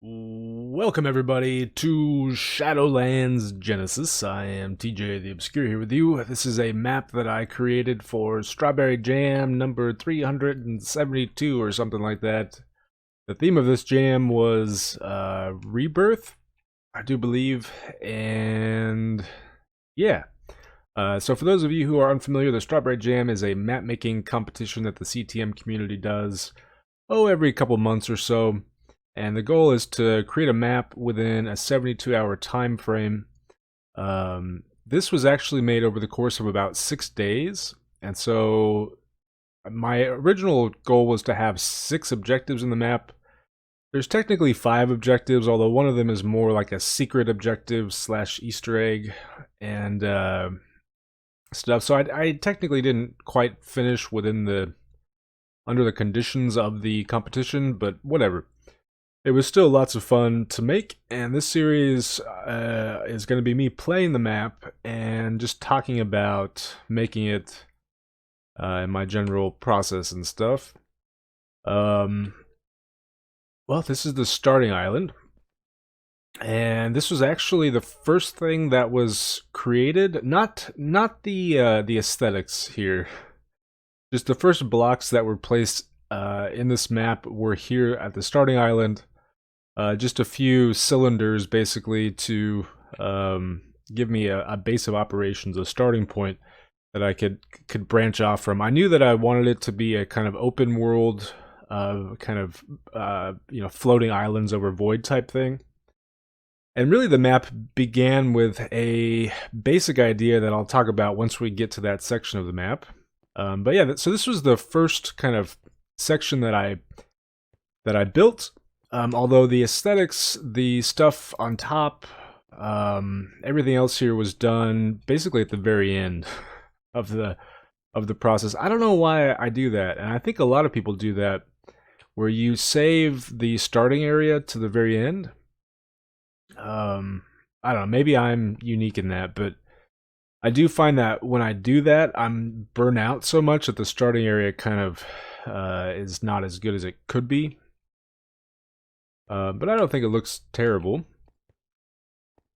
Welcome everybody to Shadowlands Genesis. I am TJ the Obscure here with you. This is a map that I created for Strawberry Jam number 372 or something like that. The theme of this jam was rebirth, I do believe, and yeah. So for those of you who are unfamiliar, the Strawberry Jam is a map making competition that the CTM community does, every couple months or so. And the goal is to create a map within a 72-hour time frame. This was actually made over the course of about 6 days. And so my original goal was to have 6 objectives in the map. There's technically 5 objectives, although one of them is more like a secret objective / Easter egg and stuff. So I technically didn't quite finish under the conditions of the competition, but whatever. It was still lots of fun to make, and this series is going to be me playing the map and just talking about making it and my general process and stuff. Well, this is the starting island, and this was actually the first thing that was created. Not the aesthetics here, just the first blocks that were placed in this map were here at the starting island. Just a few cylinders basically to give me a base of operations, a starting point that I could branch off from. I knew that I wanted it to be a kind of open world, floating islands over void type thing. And really the map began with a basic idea that I'll talk about once we get to that section of the map. But yeah, so this was the first kind of section that I built. Although the aesthetics, the stuff on top, everything else here was done basically at the very end of the process. I don't know why I do that, and I think a lot of people do that, where you save the starting area to the very end. I don't know, maybe I'm unique in that, but I do find that when I do that, I'm burnt out so much that the starting area kind of is not as good as it could be. But I don't think it looks terrible.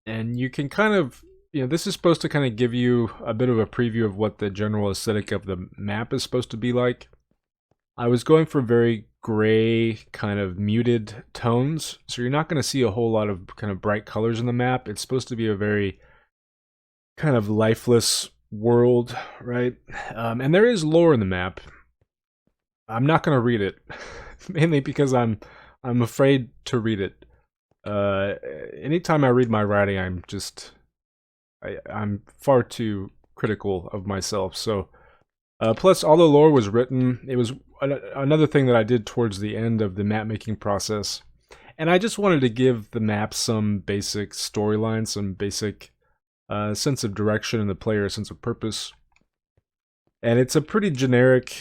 And you can kind of, this is supposed to kind of give you a bit of a preview of what the general aesthetic of the map is supposed to be like. I was going for very gray, kind of muted tones, so you're not going to see a whole lot of kind of bright colors in the map. It's supposed to be a very kind of lifeless world, right? And there is lore in the map. I'm not going to read it, mainly because I'm afraid to read it. Anytime I read my writing, I'm far too critical of myself. So, plus all the lore was written. It was another thing that I did towards the end of the map making process, and I just wanted to give the map some basic storyline, some basic sense of direction, and the player a sense of purpose. And it's a pretty generic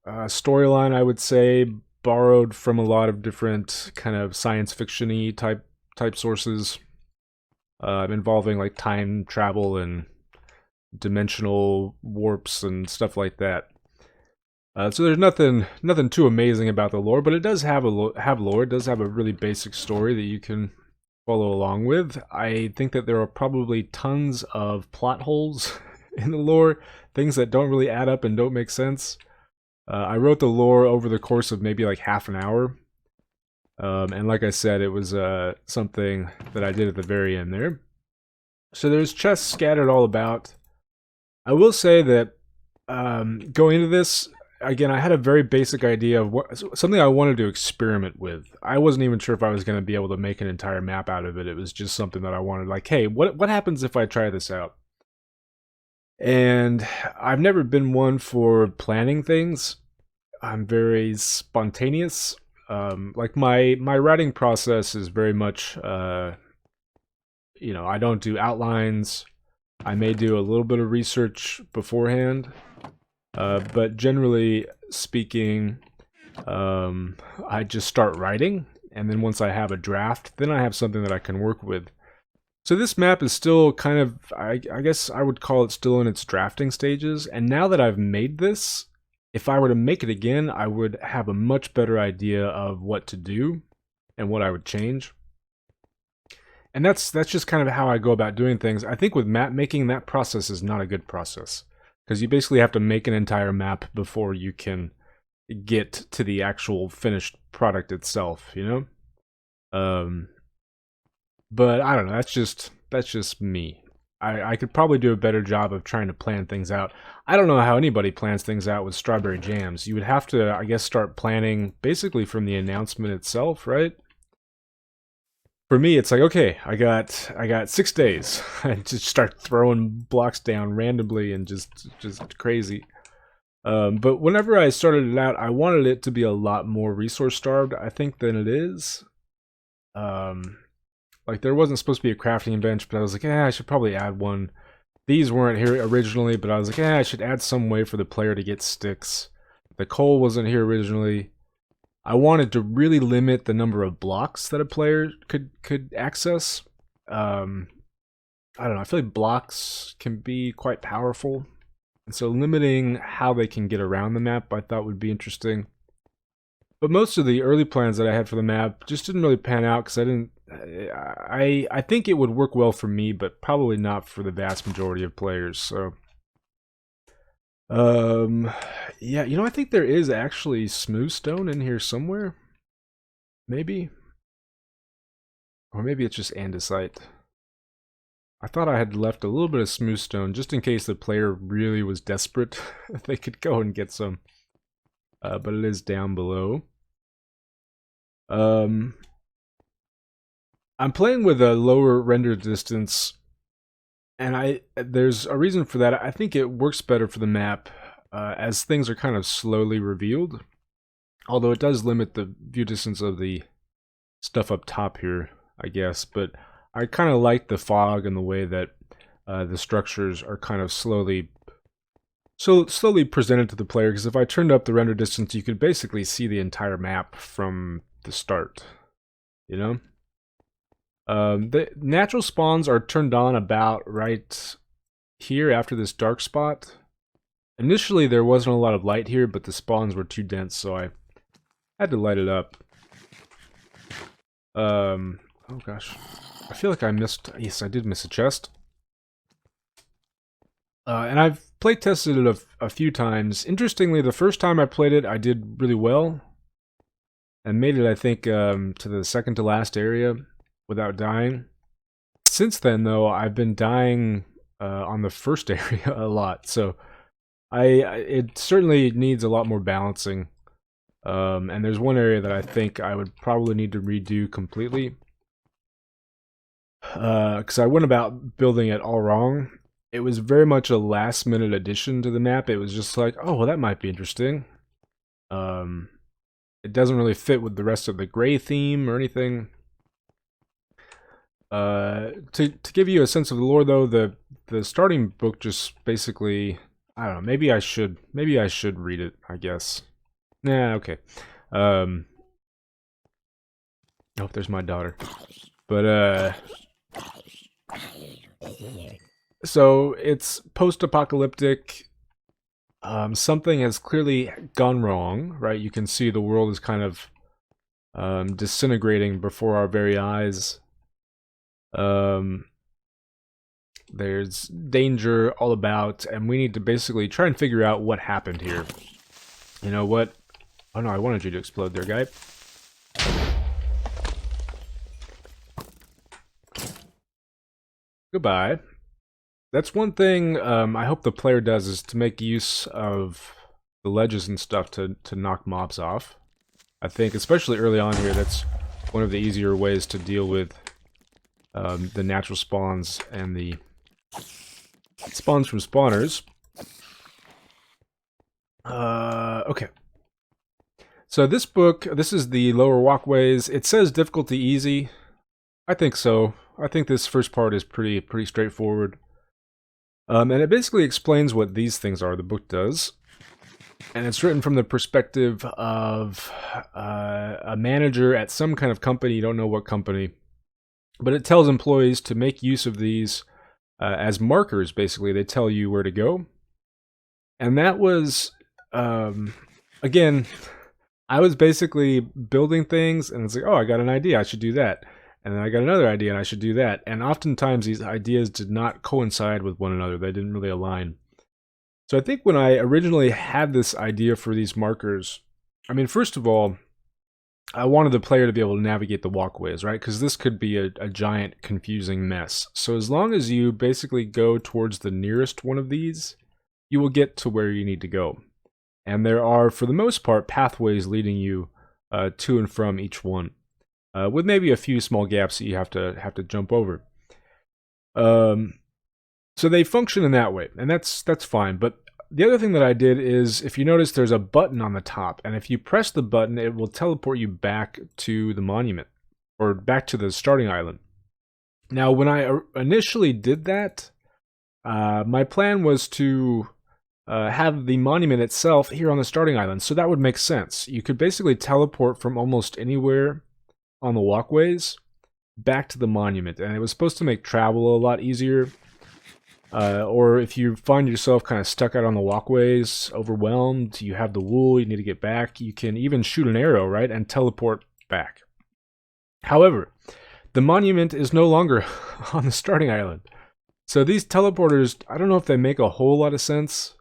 storyline, I would say, borrowed from a lot of different kind of science fiction-y type sources, involving like time travel and dimensional warps and stuff like that. So there's nothing too amazing about the lore, but it does have lore. It does have a really basic story that you can follow along with. I think that there are probably tons of plot holes in the lore, things that don't really add up and don't make sense. I wrote the lore over the course of maybe like half an hour. And like I said, it was something that I did at the very end there. So there's chests scattered all about. I will say that going into this, again, I had a very basic idea of something I wanted to experiment with. I wasn't even sure if I was going to be able to make an entire map out of it. It was just something that I wanted, like, hey, what happens if I try this out? And I've never been one for planning things. I'm very spontaneous. Like my writing process is very much, I don't do outlines. I may do a little bit of research beforehand, but generally speaking, I just start writing, and then once I have a draft, then I have something that I can work with. So this map is still kind of, I guess I would call it still in its drafting stages, and now that I've made this, if I were to make it again, I would have a much better idea of what to do and what I would change. And that's just kind of how I go about doing things. I think with map making, that process is not a good process, because you basically have to make an entire map before you can get to the actual finished product itself, you know? But I don't know, that's just me. I could probably do a better job of trying to plan things out. I don't know how anybody plans things out with Strawberry Jams. You would have to, I guess, start planning basically from the announcement itself, right? For me, it's like, okay, I got 6 days. I just start throwing blocks down randomly and just crazy. But whenever I started it out, I wanted it to be a lot more resource starved, I think, than it is. Like, there wasn't supposed to be a crafting bench, but I was like, I should probably add one. These weren't here originally, but I was like, I should add some way for the player to get sticks. The coal wasn't here originally. I wanted to really limit the number of blocks that a player could access. I don't know, I feel like blocks can be quite powerful. And so limiting how they can get around the map I thought would be interesting. But most of the early plans that I had for the map just didn't really pan out because I think it would work well for me, but probably not for the vast majority of players. So, yeah, you know, I think there is actually smooth stone in here somewhere. Maybe, or maybe it's just andesite. I thought I had left a little bit of smooth stone just in case the player really was desperate. They could go and get some. But it is down below. I'm playing with a lower render distance, and there's a reason for that. I think it works better for the map as things are kind of slowly revealed. Although it does limit the view distance of the stuff up top here, I guess. But I kind of like the fog and the way that the structures are kind of slowly presented to the player, because if I turned up the render distance, you could basically see the entire map from the start, you know? The natural spawns are turned on about right here after this dark spot. Initially, there wasn't a lot of light here, but the spawns were too dense, so I had to light it up. Oh gosh. I feel like I missed... Yes, I did miss a chest. And I've playtested it a few times. Interestingly, the first time I played it, I did really well. And made it, I think, to the second to last area without dying. Since then, though, I've been dying on the first area a lot. So it certainly needs a lot more balancing. And there's one area that I think I would probably need to redo completely. Because I went about building it all wrong. It was very much a last-minute addition to the map. It was just like, oh, well, that might be interesting. It doesn't really fit with the rest of the gray theme or anything. To give you a sense of the lore, though, the starting book just basically, I don't know. Maybe I should read it, I guess. Nah, okay. Oh, there's my daughter. But so it's post-apocalyptic. Something has clearly gone wrong, right? You can see the world is kind of disintegrating before our very eyes. There's danger all about, and we need to basically try and figure out what happened here. You know what? Oh no, I wanted you to explode there, guy. Goodbye. That's one thing I hope the player does, is to make use of the ledges and stuff to knock mobs off. I think, especially early on here, that's one of the easier ways to deal with the natural spawns and the spawns from spawners. Okay. So this book, this is the lower walkways. It says difficulty easy. I think so. I think this first part is pretty straightforward. And it basically explains what these things are, the book does. And it's written from the perspective of a manager at some kind of company, you don't know what company. But it tells employees to make use of these as markers, basically. They tell you where to go. And that was, again, I was basically building things, and it's like, oh, I got an idea, I should do that. And then I got another idea and I should do that. And oftentimes these ideas did not coincide with one another. They didn't really align. So I think when I originally had this idea for these markers, I mean, first of all, I wanted the player to be able to navigate the walkways, right? Because this could be a giant confusing mess. So as long as you basically go towards the nearest one of these, you will get to where you need to go. And there are, for the most part, pathways leading you to and from each one, with maybe a few small gaps that you have to jump over. So they function in that way, and that's fine. But the other thing that I did is, if you notice, there's a button on the top, and if you press the button, it will teleport you back to the monument, or back to the starting island. Now, when I initially did that, my plan was to have the monument itself here on the starting island, so that would make sense. You could basically teleport from almost anywhere on the walkways back to the monument, and it was supposed to make travel a lot easier. Or if you find yourself kind of stuck out on the walkways, overwhelmed, you have the wool, you need to get back, you can even shoot an arrow, right, and teleport back. However, the monument is no longer on the starting island. So these teleporters, I don't know if they make a whole lot of sense.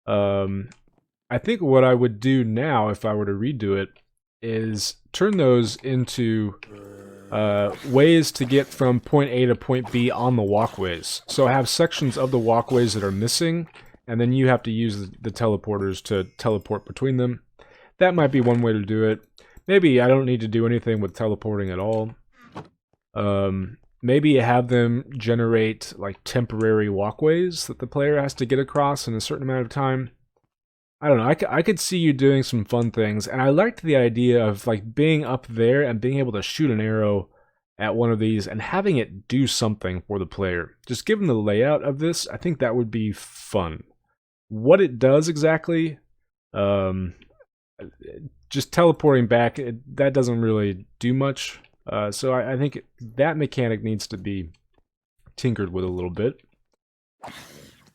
I think what I would do now, if I were to redo it, is turn those into ways to get from point A to point B on the walkways. So I have sections of the walkways that are missing, and then you have to use the teleporters to teleport between them. That might be one way to do it. Maybe I don't need to do anything with teleporting at all. Maybe have them generate like temporary walkways that the player has to get across in a certain amount of time. I don't know, I could see you doing some fun things, and I liked the idea of like being up there and being able to shoot an arrow at one of these and having it do something for the player. Just given the layout of this, I think that would be fun. What it does exactly, just teleporting back, that doesn't really do much. So I think that mechanic needs to be tinkered with a little bit.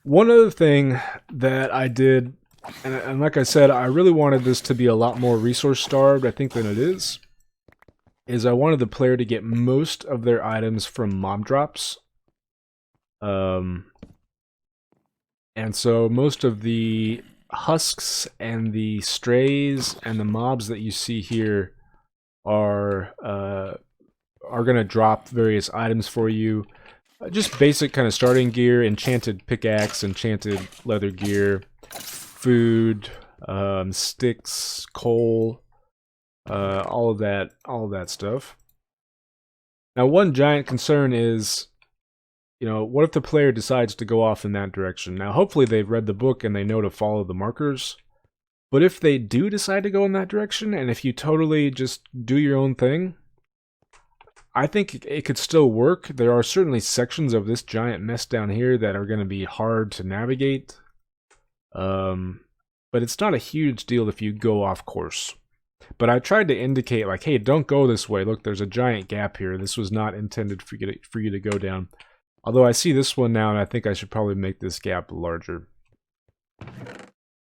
One other thing that I did, and like I said, I really wanted this to be a lot more resource-starved, I think, than it is I wanted the player to get most of their items from mob drops. And so most of the husks and the strays and the mobs that you see here are going to drop various items for you. Just basic kind of starting gear, enchanted pickaxe, enchanted leather gear, food, sticks, coal, all of that stuff. Now, one giant concern is, you know, what if the player decides to go off in that direction? Now, hopefully they've read the book and they know to follow the markers. But if they do decide to go in that direction, and if you totally just do your own thing, I think it could still work. There are certainly sections of this giant mess down here that are going to be hard to navigate. But it's not a huge deal if you go off course. But I tried to indicate, like, hey, don't go this way. Look, there's a giant gap here. This was not intended for you to go down. Although I see this one now, and I think I should probably make this gap larger.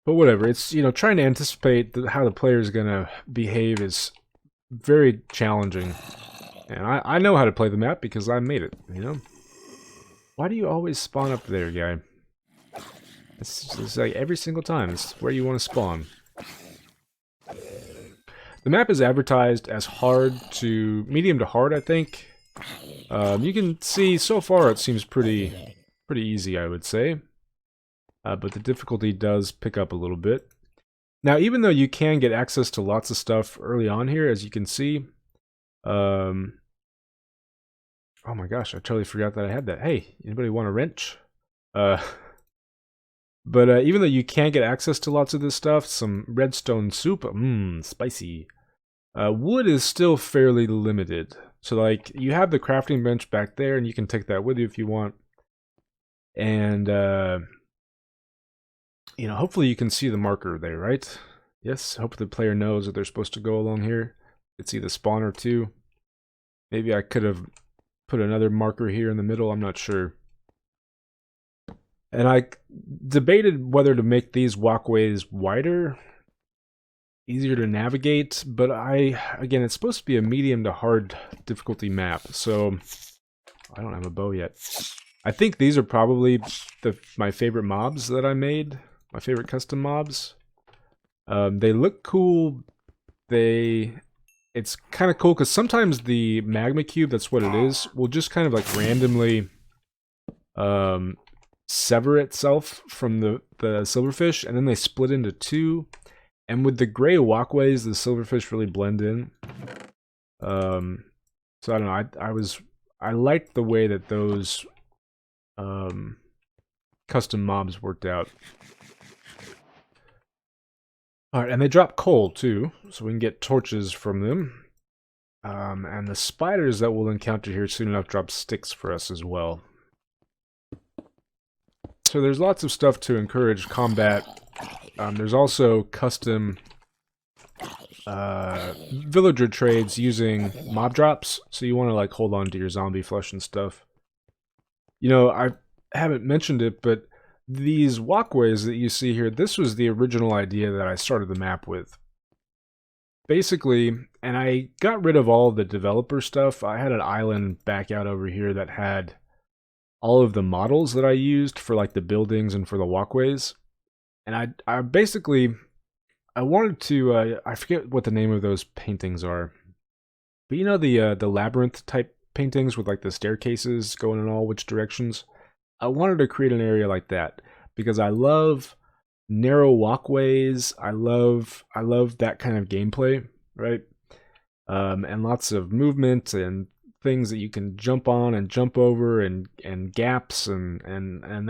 But whatever, it's, you know, trying to anticipate how the player is going to behave is very challenging. And I know how to play the map because I made it, you know? Why do you always spawn up there, guy? It's like every single time, it's where you want to spawn. The map is advertised as hard to medium to hard, I think. You can see so far it seems pretty easy, I would say. But the difficulty does pick up a little bit. Now, even though you can get access to lots of stuff early on here, as you can see. Oh my gosh, I totally forgot that I had that. Hey, anybody want a wrench? But even though you can get access to lots of this stuff, some redstone soup, spicy. Wood is still fairly limited. So like, you have the crafting bench back there, and you can take that with you if you want. And, you know, hopefully you can see the marker there, right? Yes, hopefully the player knows that they're supposed to go along here. You can see the spawner too. Maybe I could have put another marker here in the middle, I'm not sure. And I debated whether to make these walkways wider. easier to navigate, but again, it's supposed to be a medium to hard difficulty map, so I don't have a bow yet. I think these are probably my favorite mobs that I made, my favorite custom mobs. They look cool. It's kind of cool because sometimes the magma cube, that's what it is, will just kind of like randomly sever itself from the silverfish, and then they split into two. And with the gray walkways, the silverfish really blend in. So I don't know. I liked the way that those custom mobs worked out. Alright, and they drop coal too, so we can get torches from them. And the spiders that we'll encounter here soon enough drop sticks for us as well. So there's lots of stuff to encourage combat. There's also custom villager trades using mob drops, so you want to like hold on to your zombie flesh and stuff. You know, I haven't mentioned it, but these walkways that you see here, this was the original idea that I started the map with. Basically, and I got rid of all of the developer stuff. I had an island back out over here that had all of the models that I used for like the buildings and for the walkways. And I basically, I wanted to, I forget what the name of those paintings are. But you know the labyrinth type paintings with like the staircases going in all which directions? I wanted to create an area like that because I love narrow walkways. I love that kind of gameplay, right? And lots of movement and things that you can jump on and jump over and gaps and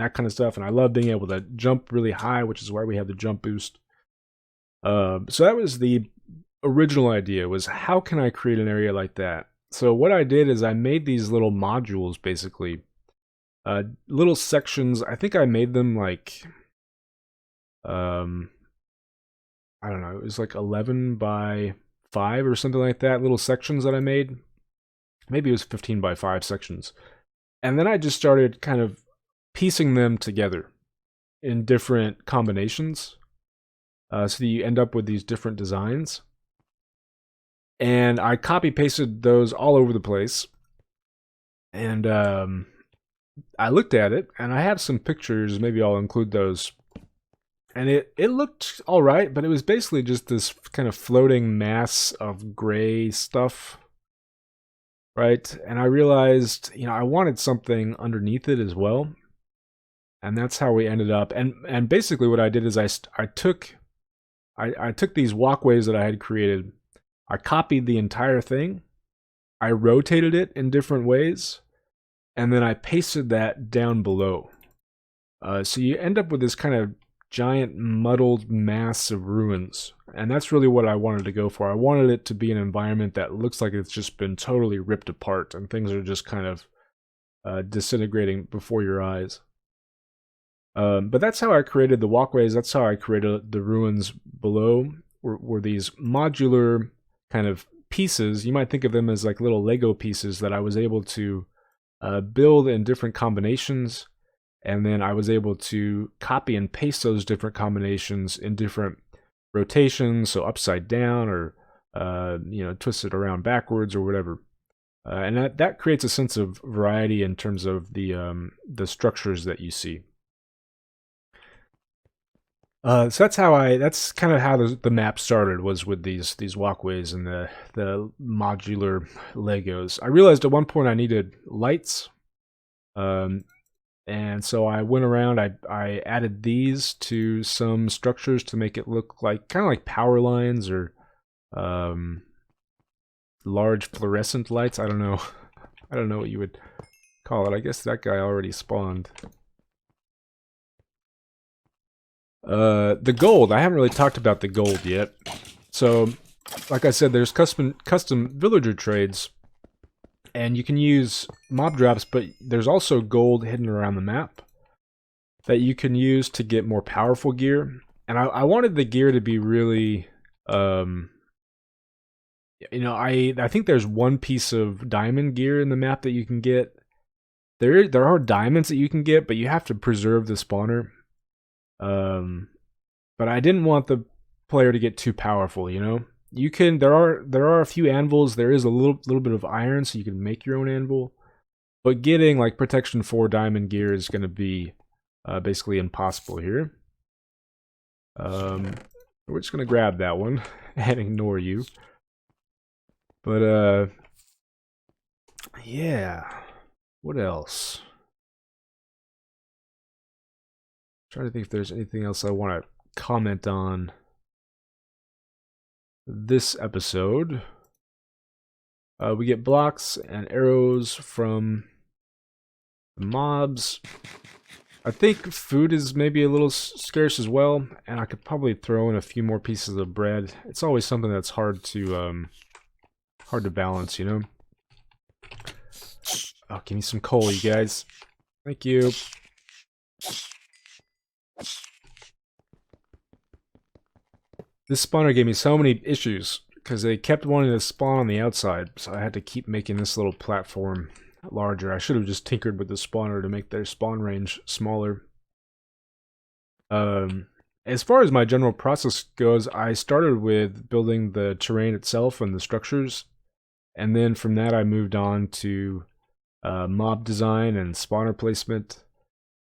that kind of stuff. And I love being able to jump really high, which is why we have the jump boost. So that was the original idea, was how can I create an area like that? So what I did is I made these little modules, basically. Little sections. I think I made them like, I don't know, it was like 11 by 5 or something like that, little sections that I made. Maybe it was 15 by 5 sections. And then I just started kind of piecing them together in different combinations. So that you end up with these different designs. And I copy pasted those all over the place. And I looked at it, and I have some pictures, maybe I'll include those. And it looked alright, but it was basically just this kind of floating mass of gray stuff. Right? And I realized, you know, I wanted something underneath it as well. And that's how we ended up. And basically what I did is I took these walkways that I had created, I copied the entire thing, I rotated it in different ways, and then I pasted that down below. So you end up with this kind of giant muddled mass of ruins. And that's really what I wanted to go for. I wanted it to be an environment that looks like it's just been totally ripped apart and things are just kind of disintegrating before your eyes. But that's how I created the walkways. That's how I created the ruins below, were these modular kind of pieces. You might think of them as like little Lego pieces that I was able to build in different combinations. And then I was able to copy and paste those different combinations in different rotations, so upside down or you know, twisted around backwards or whatever. And that creates a sense of variety in terms of the structures that you see. So that's kind of how the map started, was with these walkways and the modular Legos. I realized at one point I needed lights. And so I went around, I added these to some structures to make it look like kind of like power lines or large fluorescent lights. I don't know. I don't know what you would call it. I guess that guy already spawned. The gold. I haven't really talked about the gold yet. So, like I said, there's custom villager trades. And you can use mob drops, but there's also gold hidden around the map that you can use to get more powerful gear. And I wanted the gear to be really, you know, I think there's one piece of diamond gear in the map that you can get. There are diamonds that you can get, but you have to preserve the spawner. But I didn't want player to get too powerful, you know? You can there are a few anvils, there is a little bit of iron so you can make your own anvil. But getting like protection 4 diamond gear is going to be basically impossible here. We're just going to grab that one and ignore you. But yeah. What else? Trying to think if there's anything else I want to comment on this episode. We get blocks and arrows from the mobs. I think food is maybe a little scarce as well, and I could probably throw in a few more pieces of bread. It's always something that's hard to balance, you know. Oh, give me some coal, you guys. Thank you. This spawner gave me so many issues because they kept wanting to spawn on the outside, so I had to keep making this little platform larger. I should have just tinkered with the spawner to make their spawn range smaller. As far as my general process goes, I started with building the terrain itself and the structures, and then from that I moved on to mob design and spawner placement,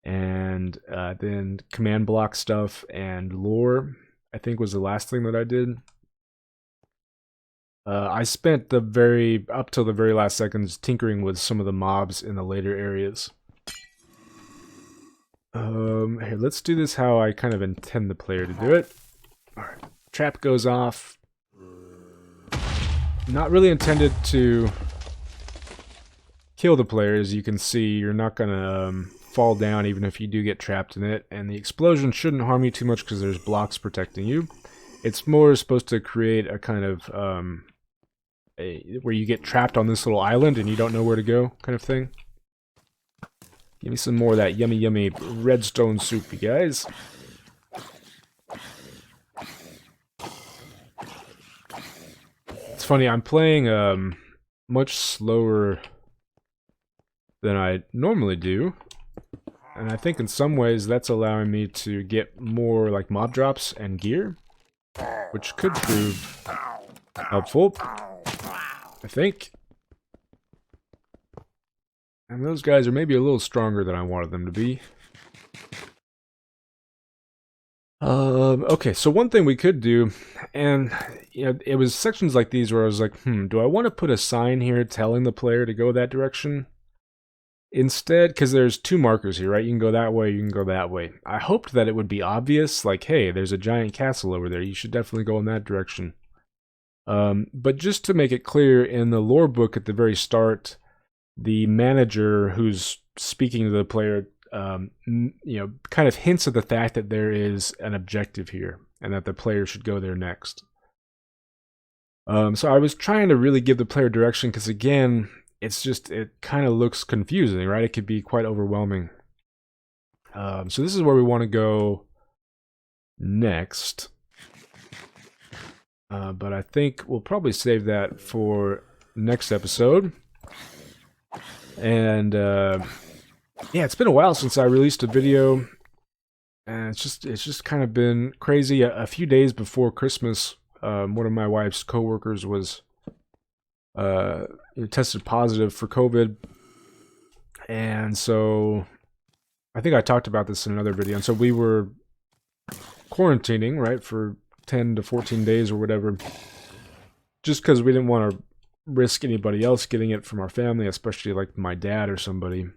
and then command block stuff and lore, I think was the last thing that I did. I spent up till the very last seconds tinkering with some of the mobs in the later areas. Here, let's do this how I kind of intend the player to do it. Alright, trap goes off. Not really intended to kill the player, as you can see. You're not gonna fall down even if you do get trapped in it, and the explosion shouldn't harm you too much because there's blocks protecting you. It's more supposed to create a kind of where you get trapped on this little island and you don't know where to go kind of thing. Give me some more of that yummy yummy redstone soup, you guys. It's funny, I'm playing much slower than I normally do, and I think in some ways that's allowing me to get more like mob drops and gear, which could prove helpful, I think. And those guys are maybe a little stronger than I wanted them to be. Okay, so one thing we could do, and you know, it was sections like these where I was like, do I want to put a sign here telling the player to go that direction? Instead, because there's 2 markers here, right? You can go that way, you can go that way. I hoped that it would be obvious, like, hey, there's a giant castle over there, you should definitely go in that direction. But just to make it clear, in the lore book at the very start, the manager who's speaking to the player, you know, kind of hints at the fact that there is an objective here, and that the player should go there next. So I was trying to really give the player direction, because again, it kind of looks confusing, right? It could be quite overwhelming. So this is where we want to go next. But I think we'll probably save that for next episode. And yeah, it's been a while since I released a video, and it's just kind of been crazy. A few days before Christmas, one of my wife's coworkers was tested positive for COVID, and so I think I talked about this in another video. And so we were quarantining, right, for 10 to 14 days or whatever, just because we didn't want to risk anybody else getting it from our family, especially like my dad or somebody.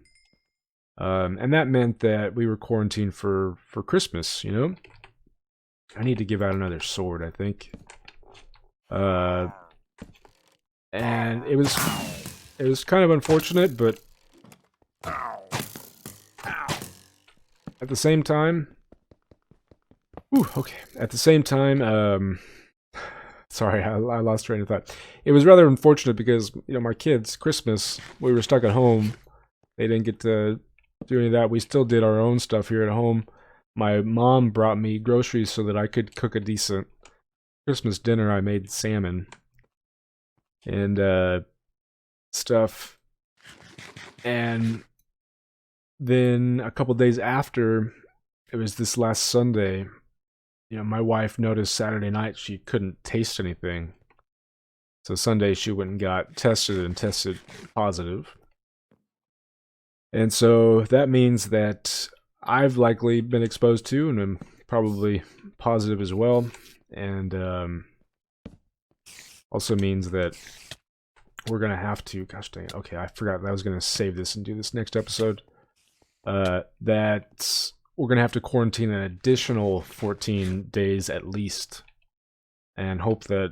And that meant that we were quarantined for Christmas, you know? I need to give out another sword, I think. And it was kind of unfortunate, but at the same time, at the same time, sorry, I lost train of thought. It was rather unfortunate because, you know, my kids, Christmas, we were stuck at home. They didn't get to do any of that. We still did our own stuff here at home. My mom brought me groceries so that I could cook a decent Christmas dinner. I made salmon and stuff. And then a couple days after, it was this last Sunday, my wife noticed Saturday night she couldn't taste anything. So Sunday she went and got tested and tested positive. And so that means that I've likely been exposed to and am probably positive as well. And also means that we're going to have to, gosh dang it, okay, I forgot that I was going to save this and do this next episode. That we're going to have to quarantine an additional 14 days at least. And hope that,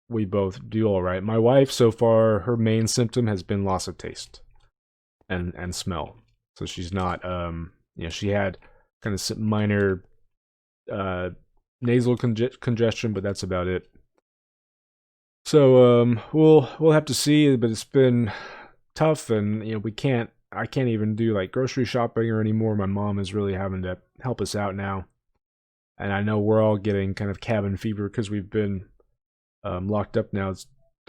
we both do all right. My wife, so far, her main symptom has been loss of taste and smell. So she's not, she had kind of minor nasal congestion, but that's about it. So we'll have to see, but it's been tough, and I can't even do like grocery shopping or anymore. My mom is really having to help us out now, and I know we're all getting kind of cabin fever because we've been locked up now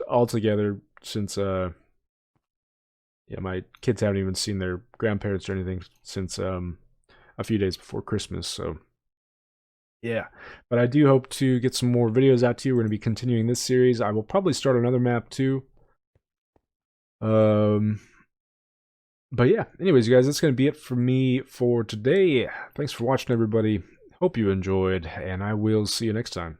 all together since my kids haven't even seen their grandparents or anything since a few days before Christmas. So yeah, but I do hope to get some more videos out to you. We're going to be continuing this series. I will probably start another map too. But yeah, anyways, you guys, that's going to be it for me for today. Thanks for watching, everybody. Hope you enjoyed, and I will see you next time.